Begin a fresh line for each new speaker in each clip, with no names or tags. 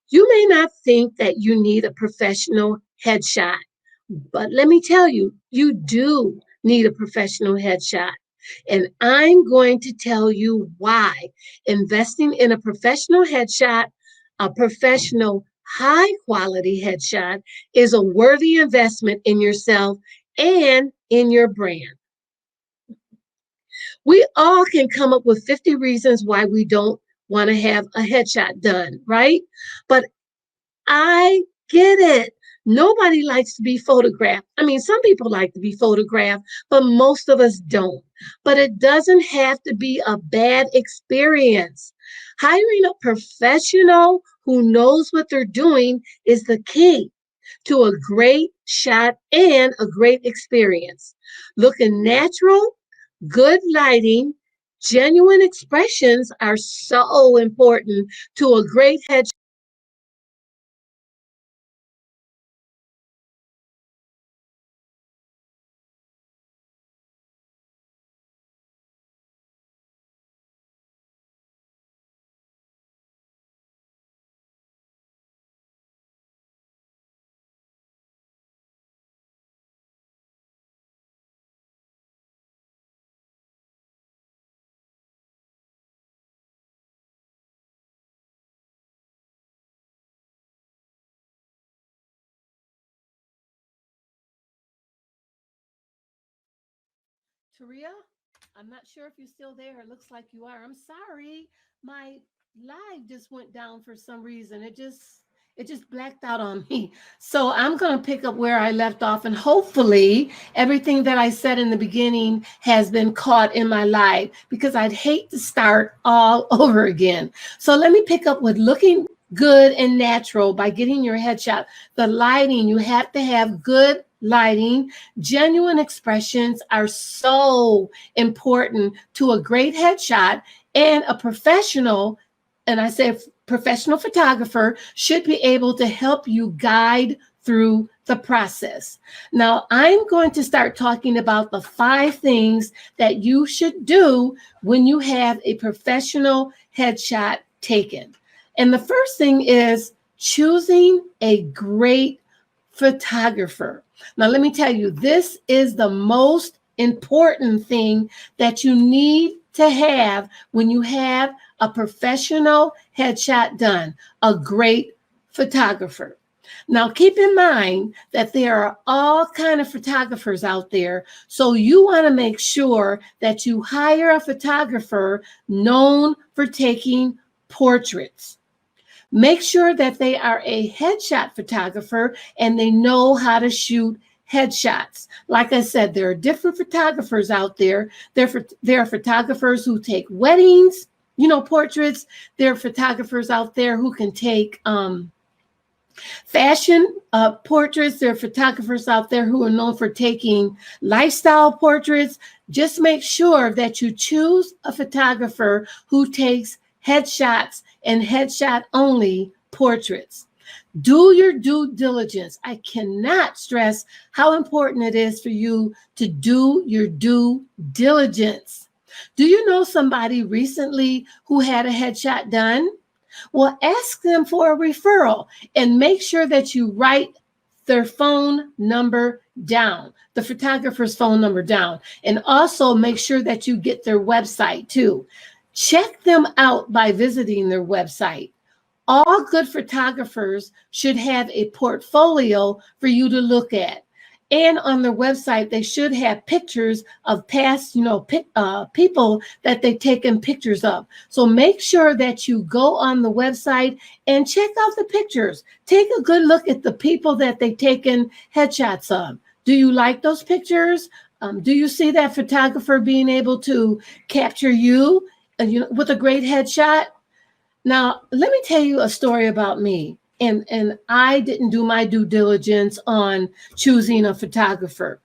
You may not think that you need a professional headshot, but let me tell you, you do need a professional headshot. And I'm going to tell you why investing in a professional headshot, a professional high quality headshot, is a worthy investment in yourself and in your brand. We all can come up with 50 reasons why we don't want to have a headshot done, right? But I get it. Nobody likes to be photographed. I mean, some people like to be photographed, but most of us don't. But it doesn't have to be a bad experience. Hiring a professional who knows what they're doing is the key to a great shot and a great experience. Looking natural, good lighting, genuine expressions are so important to a great head.
Taria, I'm not sure if you're still there. It looks like you are. I'm sorry. My live just went down for some reason. It just blacked out on me. So I'm going to pick up where I left off, and hopefully everything that I said in the beginning has been caught in my live, because I'd hate to start all over again. So let me pick up with looking good and natural by getting your headshot. The lighting, you have to have good lighting. Genuine expressions are so important to a great headshot, and a professional, and I say professional photographer, should be able to help you guide through the process. Now, I'm going to start talking about the 5 things that you should do when you have a professional headshot taken. And the first thing is choosing a great photographer. Now, let me tell you, this is the most important thing that you need to have when you have a professional headshot done, a great photographer. Now, keep in mind that there are all kind of photographers out there, so you want to make sure that you hire a photographer known for taking portraits. Make sure that they are a headshot photographer and they know how to shoot headshots. Like I said, there are different photographers out there. There are photographers who take weddings, portraits. There are photographers out there who can take fashion portraits. There are photographers out there who are known for taking lifestyle portraits. Just make sure that you choose a photographer who takes headshots and headshot only portraits. Do your due diligence. I cannot stress how important it is for you to do your due diligence. Do you know somebody recently who had a headshot done? Well, ask them for a referral and make sure that you write their phone number down, the photographer's phone number down, and also make sure that you get their website too. Check them out by visiting their website. All good photographers should have a portfolio for you to look at. And on their website, they should have pictures of past, people that they've taken pictures of. So make sure that you go on the website and check out the pictures. Take a good look at the people that they've taken headshots of. Do you like those pictures? Do you see that photographer being able to capture you, with a great headshot? Now, let me tell you a story about me. And I didn't do my due diligence on choosing a photographer.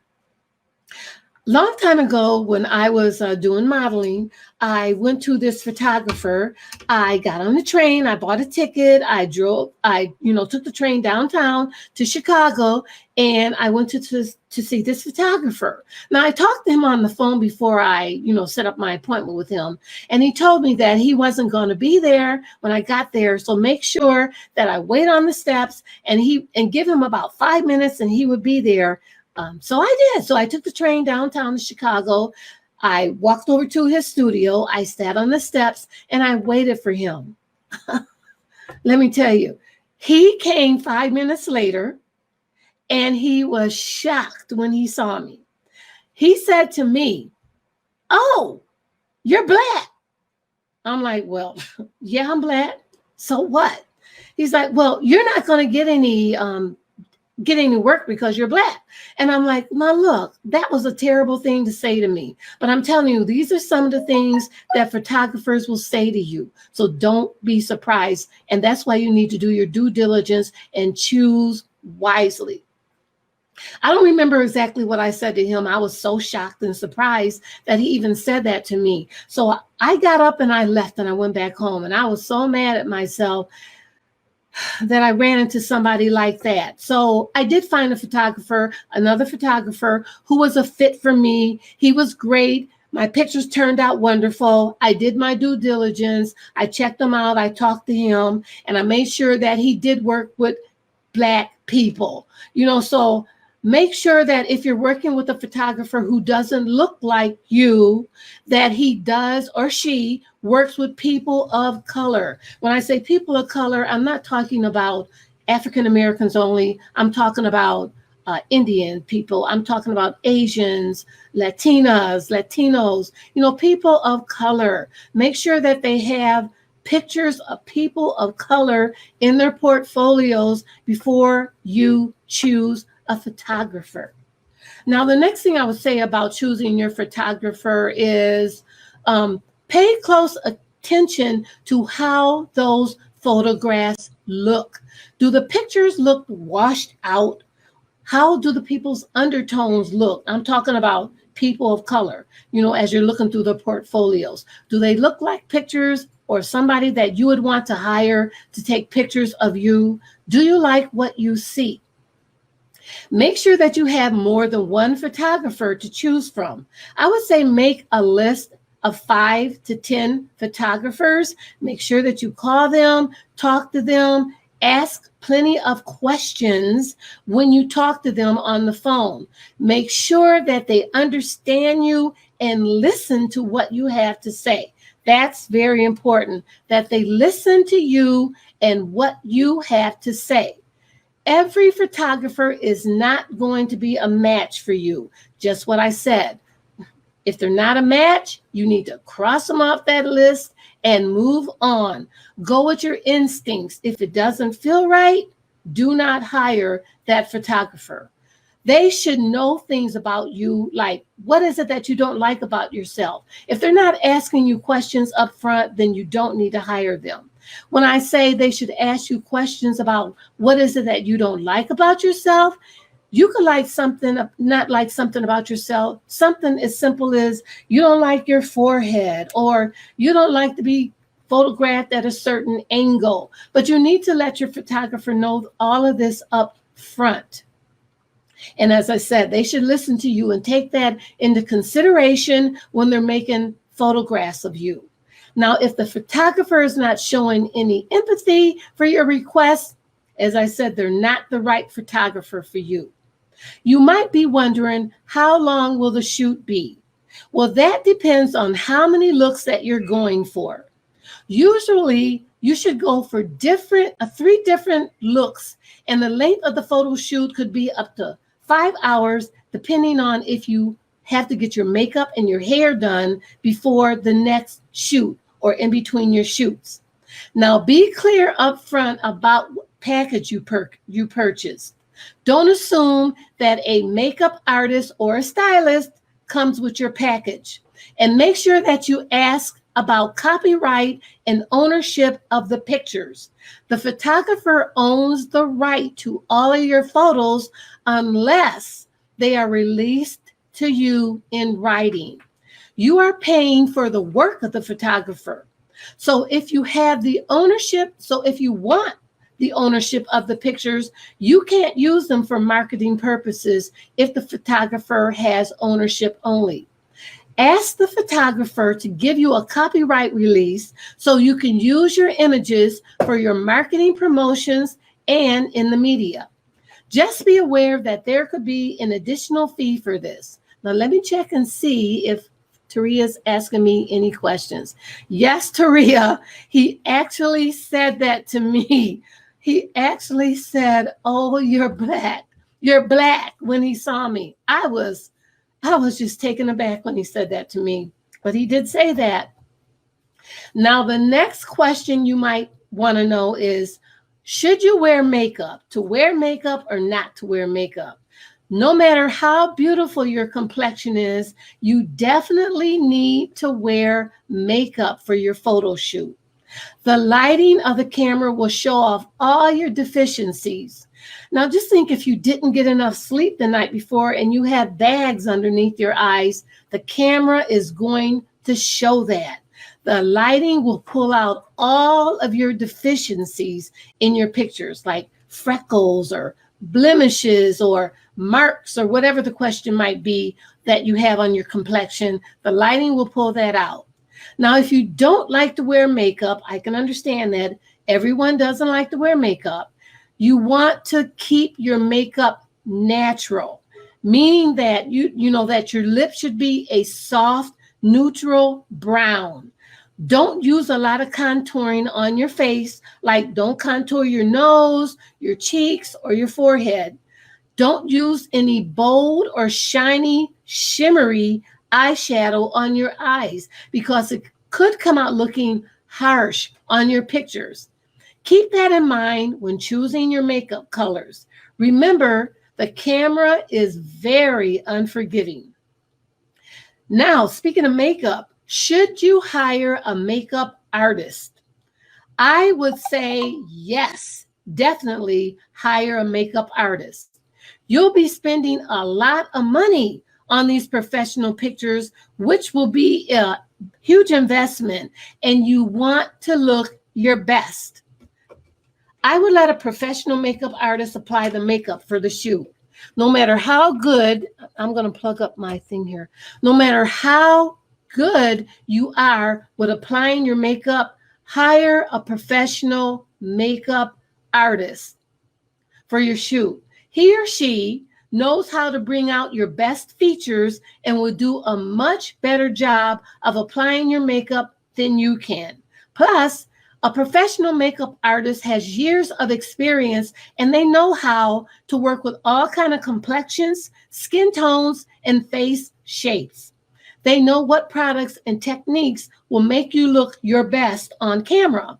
Long time ago, when I was doing modeling, I went to this photographer. I got on the train, I bought a ticket, I drove, took the train downtown to Chicago, and I went to see this photographer. Now, I talked to him on the phone before I, set up my appointment with him, and he told me that he wasn't going to be there when I got there. So make sure that I wait on the steps and give him about 5 minutes, and he would be there. So I did. So I took the train downtown to Chicago. I walked over to his studio. I sat on the steps and I waited for him. Let me tell you, he came 5 minutes later and he was shocked when he saw me. He said to me, "Oh, you're black." I'm like, "Well, yeah, I'm black. So what?" He's like, "Well, you're not going to get any work because you're black." And I'm like, "Now look, that was a terrible thing to say to me. But I'm telling you, these are some of the things that photographers will say to you. So don't be surprised. And that's why you need to do your due diligence and choose wisely." I don't remember exactly what I said to him. I was so shocked and surprised that he even said that to me. So I got up and I left and I went back home. And I was so mad at myself that I ran into somebody like that. So I did find another photographer who was a fit for me. He was great. My pictures turned out wonderful. I did my due diligence. I checked him out. I talked to him and I made sure that he did work with Black people, so make sure that if you're working with a photographer who doesn't look like you, that he does or she works with people of color. When I say people of color, I'm not talking about African Americans only. I'm talking about Indian people. I'm talking about Asians, Latinos, people of color. Make sure that they have pictures of people of color in their portfolios before you choose a photographer. Now, the next thing I would say about choosing your photographer is pay close attention to how those photographs look. Do the pictures look washed out? How do the people's undertones look? I'm talking about people of color, as you're looking through the portfolios. Do they look like pictures or somebody that you would want to hire to take pictures of you? Do you like what you see? Make sure that you have more than one photographer to choose from. I would say make a list of 5 to 10 photographers. Make sure that you call them, talk to them, ask plenty of questions when you talk to them on the phone. Make sure that they understand you and listen to what you have to say. That's very important, that they listen to you and what you have to say. Every photographer is not going to be a match for you. Just what I said. If they're not a match, you need to cross them off that list and move on. Go with your instincts. If it doesn't feel right, do not hire that photographer. They should know things about you, like what is it that you don't like about yourself? If they're not asking you questions up front, then you don't need to hire them. When I say they should ask you questions about what is it that you don't like about yourself, you could like something, not like something about yourself. Something as simple as you don't like your forehead, or you don't like to be photographed at a certain angle. But you need to let your photographer know all of this up front. And as I said, they should listen to you and take that into consideration when they're making photographs of you. Now, if the photographer is not showing any empathy for your request, as I said, they're not the right photographer for you. You might be wondering, how long will the shoot be? Well, that depends on how many looks that you're going for. Usually, you should go for 3 different looks, and the length of the photo shoot could be up to 5 hours, depending on if you have to get your makeup and your hair done before the next shoot or in between your shoots. Now, be clear up front about what package you purchase. Don't assume that a makeup artist or a stylist comes with your package. And make sure that you ask about copyright and ownership of the pictures. The photographer owns the right to all of your photos unless they are released to you in writing. You are paying for the work of the photographer. So if you have the ownership, so if you want the ownership of the pictures, you can't use them for marketing purposes if the photographer has ownership only. Ask the photographer to give you a copyright release so you can use your images for your marketing promotions and in the media. Just be aware that there could be an additional fee for this. Now, let me check and see if Taria's asking me any questions. Yes, Taria, he actually said that to me. He actually said, "Oh, you're black. You're black," when he saw me. I was just taken aback when he said that to me, but he did say that. Now, the next question you might want to know is, should you wear makeup? To wear makeup or not to wear makeup? No matter how beautiful your complexion is, you definitely need to wear makeup for your photo shoot. The lighting of the camera will show off all your deficiencies. Now, just think if you didn't get enough sleep the night before and you have bags underneath your eyes, the camera is going to show that. The lighting will pull out all of your deficiencies in your pictures, like freckles or blemishes or marks or whatever the question might be that you have on your complexion. The lighting will pull that out. Now, if you don't like to wear makeup, I can understand that. Everyone doesn't like to wear makeup. You want to keep your makeup natural, meaning that you know that your lips should be a soft, neutral brown. Don't use a lot of contouring on your face, like don't contour your nose, your cheeks, or your forehead. Don't use any bold or shiny, shimmery eyeshadow on your eyes because it could come out looking harsh on your pictures. Keep that in mind when choosing your makeup colors. Remember, the camera is very unforgiving. Now, speaking of makeup, should you hire a makeup artist? I would say yes, definitely hire a makeup artist. You'll be spending a lot of money on these professional pictures, which will be a huge investment, and you want to look your best. I would let a professional makeup artist apply the makeup for the shoot. No matter how good, I'm going to plug up my thing here. No matter how good you are with applying your makeup, hire a professional makeup artist for your shoot. He or she knows how to bring out your best features and will do a much better job of applying your makeup than you can. Plus, a professional makeup artist has years of experience and they know how to work with all kinds of complexions, skin tones, and face shapes. They know what products and techniques will make you look your best on camera.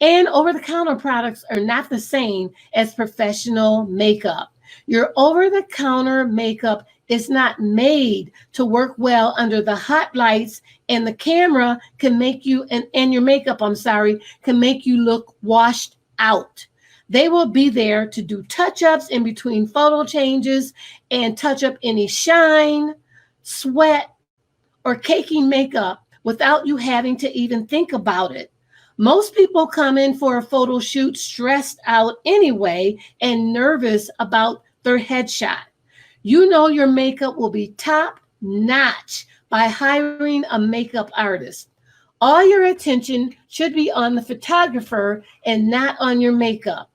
And over-the-counter products are not the same as professional makeup. Your over-the-counter makeup is not made to work well under the hot lights, and the camera can make you, and your makeup, can make you look washed out. They will be there to do touch-ups in between photo changes and touch up any shine, sweat, or caking makeup without you having to even think about it. Most people come in for a photo shoot stressed out anyway and nervous about their headshot. You know your makeup will be top notch by hiring a makeup artist. All your attention should be on the photographer and not on your makeup.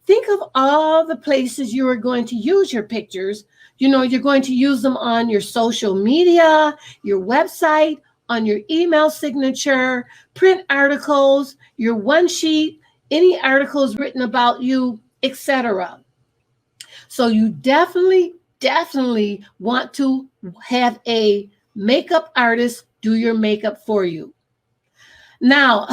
Think of all the places you are going to use your pictures. You know, you're going to use them on your social media, your website, on your email signature, print articles, your one sheet, any articles written about you, etc. So you definitely want to have a makeup artist do your makeup for you. Now,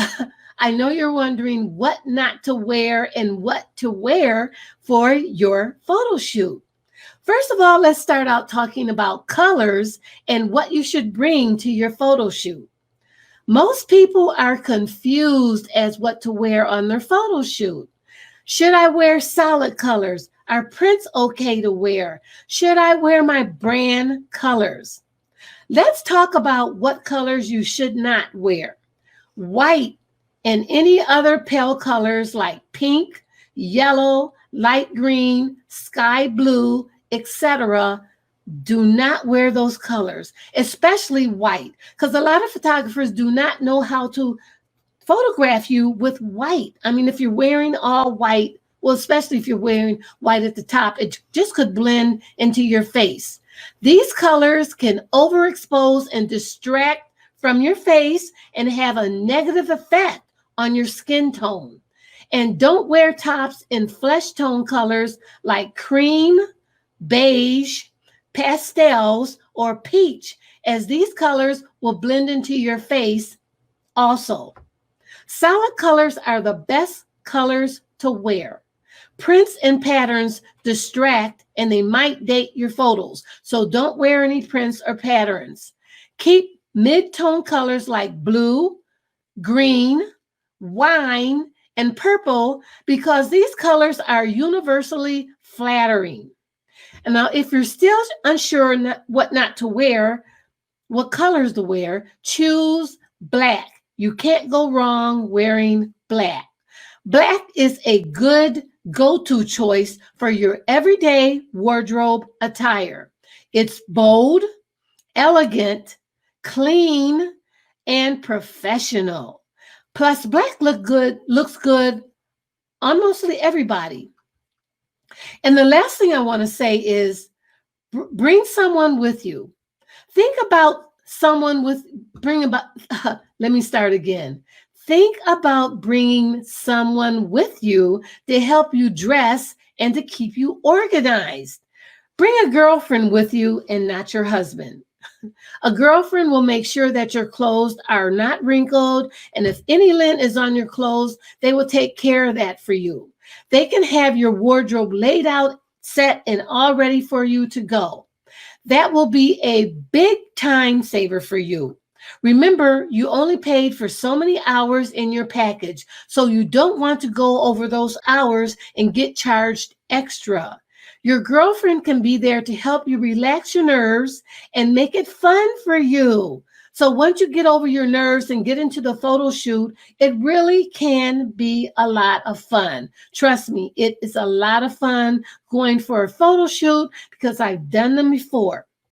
I know you're wondering what not to wear and what to wear for your photo shoot. First of all, let's start out talking about colors and what you should bring to your photo shoot. Most people are confused as what to wear on their photo shoot. Should I wear solid colors? Are prints okay to wear? Should I wear my brand colors? Let's talk about what colors you should not wear. White and any other pale colors like pink, yellow, light green, sky blue, etc. Do not wear those colors, especially white, because a lot of photographers do not know how to photograph you with white. I mean, if you're wearing all white, well, especially if you're wearing white at the top, it just could blend into your face. These colors can overexpose and distract from your face and have a negative effect on your skin tone. And don't wear tops in flesh tone colors like cream, beige, pastels, or peach, as these colors will blend into your face also. Solid colors are the best colors to wear. Prints and patterns distract and they might date your photos, so don't wear any prints or patterns. Keep mid-tone colors like blue, green, wine, and purple because these colors are universally flattering. And now, if you're still unsure what not to wear, what colors to wear, choose black. You can't go wrong wearing black. Black is a good go-to choice for your everyday wardrobe attire. It's bold, elegant, clean, and professional. Plus, black looks good on mostly everybody. And the last thing I want to say is bring someone with you. Think about let me start again. Think about bringing someone with you to help you dress and to keep you organized. Bring a girlfriend with you and not your husband. A girlfriend will make sure that your clothes are not wrinkled, and if any lint is on your clothes, they will take care of that for you. They can have your wardrobe laid out, set, and all ready for you to go. That will be a big time saver for you. Remember, you only paid for so many hours in your package, so you don't want to go over those hours and get charged extra. Your girlfriend can be there to help you relax your nerves and make it fun for you. So once you get over your nerves and get into the photo shoot, it really can be a lot of fun. Trust me, it is a lot of fun going for a photo shoot because I've done them before.